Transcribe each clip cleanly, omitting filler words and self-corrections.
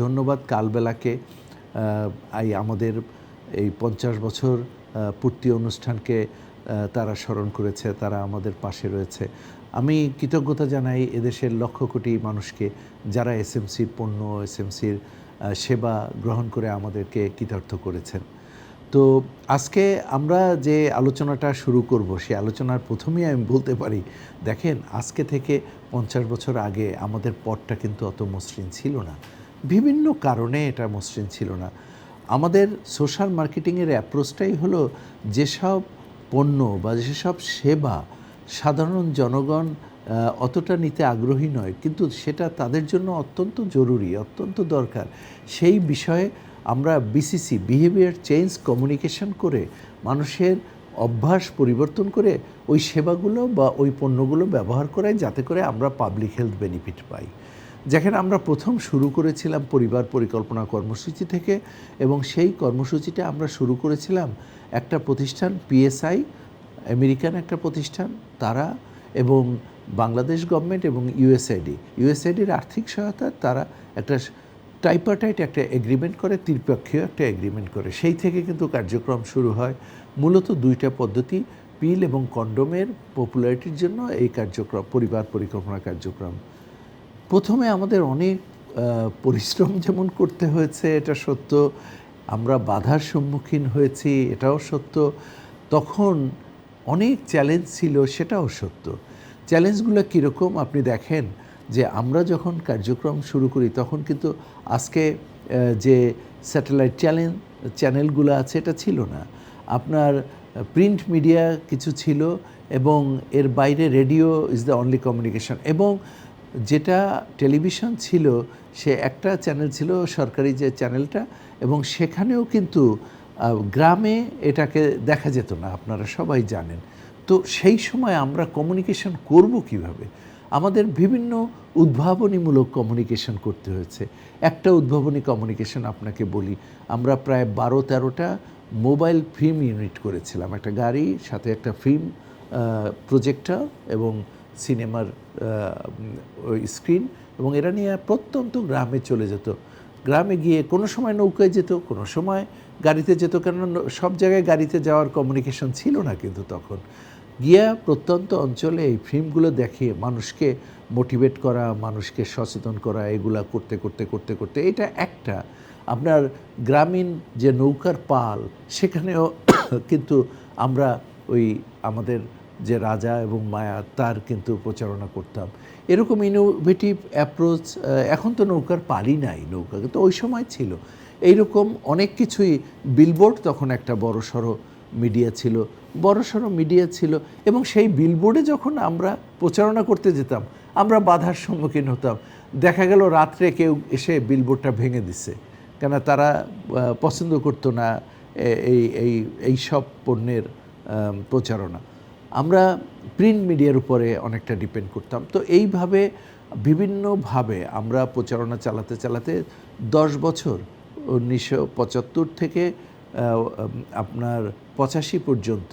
ধন্যবাদ কালবেলাকে আমাদের এই ৫০ বছর পূর্তি অনুষ্ঠানকে তারা স্মরণ করেছে, তারা আমাদের পাশে রয়েছে। আমি কৃতজ্ঞতা জানাই এদেশের লক্ষ কোটি মানুষকে যারা এসএমসির পণ্য, এসএমসির সেবা গ্রহণ করে আমাদেরকে কৃতার্থ করেছেন। তো আজকে আমরা যে আলোচনাটা শুরু করব, সেই আলোচনার প্রথমেই আমি বলতে পারি, দেখেন আজকে থেকে ৫০ বছর আগে আমাদের পথটা কিন্তু অত মসৃণ ছিল না। বিভিন্ন কারণে এটা মসৃণ ছিল না। আমাদের সোশ্যাল মার্কেটিংয়ের অ্যাপ্রোচটাই হলো যেসব পণ্য বা যেসব সেবা সাধারণ জনগণ অতটা নিতে আগ্রহী নয়, কিন্তু সেটা তাদের জন্য অত্যন্ত জরুরি, অত্যন্ত দরকার, সেই বিষয়ে আমরা বিসিসি বিহেভিয়ার চেঞ্জ কমিউনিকেশন করে মানুষের অভ্যাস পরিবর্তন করে ওই সেবাগুলো বা ওই পণ্যগুলো ব্যবহার করাই, যাতে করে আমরা পাবলিক হেলথ বেনিফিট পাই। যেখানে আমরা প্রথম শুরু করেছিলাম পরিবার পরিকল্পনা কর্মসূচি থেকে, এবং সেই কর্মসূচিটা আমরা শুরু করেছিলাম একটা প্রতিষ্ঠান পিএসআই, আমেরিকান একটা প্রতিষ্ঠান, তারা এবং বাংলাদেশ গভর্নমেন্ট এবং ইউএসআইডির আর্থিক সহায়তা, তারা একটা ট্রাইপার্টাইট একটা এগ্রিমেন্ট করে, ত্রিপক্ষীয় একটা এগ্রিমেন্ট করে। সেই থেকে কিন্তু কার্যক্রম শুরু হয়। মূলত দুইটা পদ্ধতি, পিল এবং কন্ডোমের পপুলারিটির জন্য এই কার্যক্রম, পরিবার পরিকল্পনা কার্যক্রম। প্রথমে আমাদের অনেক পরিশ্রম যেমন করতে হয়েছে, এটা সত্য, আমরা বাধার সম্মুখীন হয়েছি, এটাও সত্য। তখন অনেক চ্যালেঞ্জ ছিল, সেটাও সত্য। চ্যালেঞ্জগুলো কীরকম আপনি দেখেন, যে আমরা যখন কার্যক্রম শুরু করি তখন কিন্তু আজকে যে স্যাটেলাইট চ্যানেলগুলো আছে এটা ছিল না। আপনার প্রিন্ট মিডিয়া কিছু ছিল, এবং এর বাইরে radio is the only communication. এবং যেটা টেলিভিশন ছিল, সে একটা চ্যানেল ছিল সরকারি যে চ্যানেলটা, এবং সেখানেও কিন্তু গ্রামে এটাকে দেখা যেত না, আপনারা সবাই জানেন। তো সেই সময় আমরা কমিউনিকেশন করব কিভাবে? আমাদের বিভিন্ন উদ্ভাবনীমূলক কমিউনিকেশন করতে হয়েছে। একটা উদ্ভাবনী কমিউনিকেশন আপনাকে বলি, আমরা প্রায় 12-13টা মোবাইল ফিল্ম ইউনিট করেছিলাম, একটা গাড়ি সাথে একটা ফিল্ম প্রজেক্টর এবং সিনেমার ওই স্ক্রিন, এবং এরা নিয়ে প্রত্যন্ত গ্রামে চলে যেত। গ্রামে গিয়ে কোনো সময় নৌকায় যেত, কোনো সময় গাড়িতে যেত, কেননা সব জায়গায় গাড়িতে যাওয়ার কমিউনিকেশন ছিল না। কিন্তু তখন গিয়া প্রত্যন্ত অঞ্চলে এই ফিল্মগুলো দেখিয়ে মানুষকে মোটিভেট করা, মানুষকে সচেতন করা, এগুলা করতে করতে করতে করতে এটা একটা আপনার গ্রামীণ যে নৌকার পাল, সেখানেও কিন্তু আমরা ওই আমাদের যে রাজা এবং মায়া, তার কিন্তু প্রচারণা করতাম। এরকম ইনোভেটিভ অ্যাপ্রোচ, এখন তো নৌকার পালই নাই, নৌকা কিন্তু ওই সময় ছিল। এইরকম অনেক কিছুই, বিলবোর্ড তখন একটা বড়সড় মিডিয়া ছিল, এবং সেই বিলবোর্ডে যখন আমরা প্রচারণা করতে যেতাম, আমরা বাধার সম্মুখীন হতাম। দেখা গেল রাত্রে কেউ এসে বিলবোর্ডটা ভেঙে দিছে, কেন তারা পছন্দ করতো না এই সব পণ্যের প্রচারণা। আমরা প্রিন্ট মিডিয়ার উপরে অনেকটা ডিপেন্ড করতাম। তো এইভাবে বিভিন্নভাবে আমরা প্রচারণা চালাতে চালাতে 10 বছর, 1975 থেকে আপনার 85 পর্যন্ত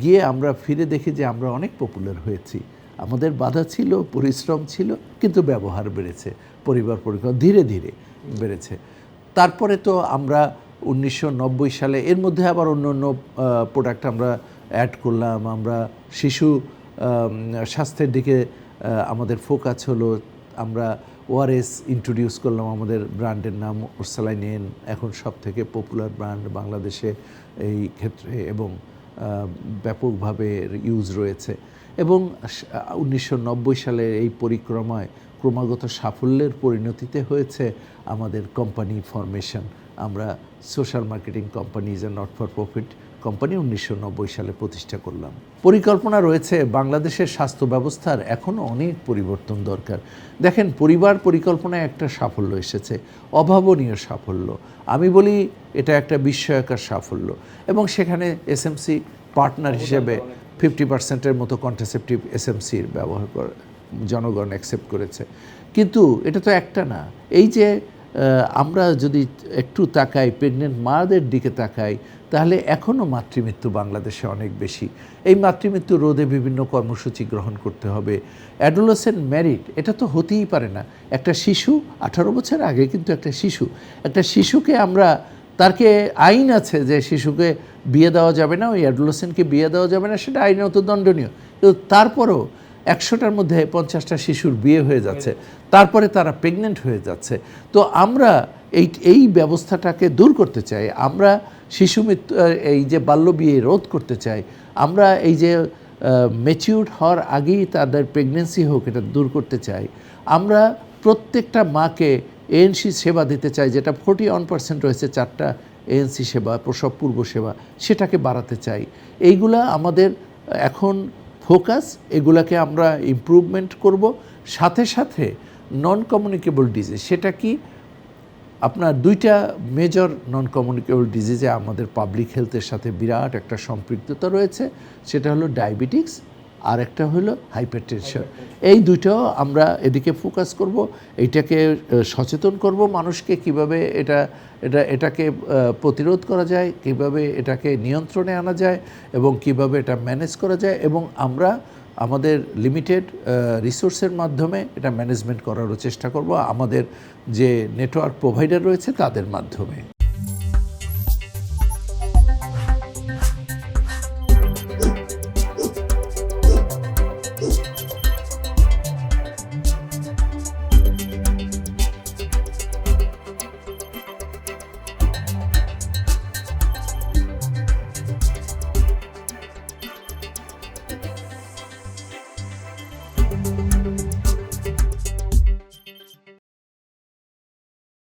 গিয়ে আমরা ফিরে দেখি যে আমরা অনেক পপুলার হয়েছি। আমাদের বাধা ছিল, পরিশ্রম ছিল, কিন্তু ব্যবহার বেড়েছে, পরিবার পরিকল্পনা ধীরে ধীরে বেড়েছে। তারপরে তো আমরা 1990 সালে এর মধ্যে আবার অন্য অন্য প্রোডাক্ট আমরা অ্যাড করলাম। আমরা শিশু স্বাস্থ্যের দিকে আমাদের ফোকাস হলো। আমরা ওআরএস ইন্ট্রোডিউস করলাম, আমাদের ব্র্যান্ডের নাম ওরসালাইন, এখন সব থেকে পপুলার ব্র্যান্ড বাংলাদেশে এই ক্ষেত্রে, এবং ব্যাপকভাবে ইউজ রয়েছে। এবং 1990 সালের এই পরিক্রমায় ক্রমাগত সাফল্যের পরিণতিতে হয়েছে আমাদের কোম্পানি ফরমেশন। আমরা social marketing company is a not for profit company 1990 সালে প্রতিষ্ঠা করলাম। পরিকল্পনা রয়েছে বাংলাদেশের স্বাস্থ্য ব্যবস্থার এখনও অনেক পরিবর্তন দরকার। দেখেন, পরিবার পরিকল্পনায় একটা সাফল্য এসেছে, অভাবনীয় সাফল্য। আমি বলি এটা একটা বিস্ময়কর সাফল্য, এবং সেখানে এসএমসি পার্টনার হিসেবে 50%-এর মতো কন্ট্রাসেপটিভ এসএমসির ব্যবহার করে জনগণ অ্যাকসেপ্ট করেছে। কিন্তু এটা তো একটা না, এই যে আমরা যদি একটু তাকাই প্রেগনেন্ট মাদের দিকে তাকাই তাহলে এখনও মাতৃমৃত্যু বাংলাদেশে অনেক বেশি। এই মাতৃমৃত্যু রোধে বিভিন্ন কর্মসূচি গ্রহণ করতে হবে। অ্যাডোলেসেন্ট ম্যারিড এটা তো হতেই পারে না। একটা শিশু 18 বছর আগে কিন্তু একটা শিশুকে আমরা তারকে আইন আছে যে শিশুকে বিয়ে দেওয়া যাবে না, ওই অ্যাডোলেসেন্টকে বিয়ে দেওয়া যাবে না, সেটা আইনত দণ্ডনীয়। কিন্তু তারপরও 100টার মধ্যে 50টা শিশুর বিয়ে হয়ে যাচ্ছে, তারপরে তারা প্রেগনেন্ট হয়ে যাচ্ছে। তো আমরা এই ব্যবস্থাটাকে দূর করতে চাই। আমরা শিশু মৃত্যু এই যে বাল্যবিয়ে রোধ করতে চাই। আমরা এই যে ম্যাচিউরড হওয়ার আগেই তাদের প্রেগনেন্সি হোক এটা দূর করতে চাই। আমরা প্রত্যেকটা মাকে এএনসি সেবা দিতে চাই, যেটা 41% রয়েছে 4টা এএনসি সেবা, প্রসব পূর্ব সেবা, সেটাকে বাড়াতে চাই। এইগুলা আমাদের এখন ফোকাস, এগুলাকে আমরা ইমপ্রুভমেন্ট করব। সাথে সাথে নন কমিউনিকেবল ডিজিজ, সেটা কি আপনার 2টা মেজর নন কমিউনিকেবল ডিজিজে আমাদের পাবলিক হেলথের সাথে বিরাট একটা সম্পৃক্ততা রয়েছে। সেটা হলো ডায়াবেটিক্স আর একটা হলো হাইপারটেনশন। এই দুইটাও আমরা এদিকে ফোকাস করব, এইটাকে সচেতন করব মানুষকে কিভাবে এটাকে প্রতিরোধ করা যায়, কিভাবে এটাকে নিয়ন্ত্রণে আনা যায় এবং কিভাবে এটা ম্যানেজ করা যায়, এবং আমরা আমাদের লিমিটেড রিসোর্সের মাধ্যমে এটা ম্যানেজমেন্ট করারও চেষ্টা করব আমাদের যে নেটওয়ার্ক প্রোভাইডার রয়েছে তাদের মাধ্যমে।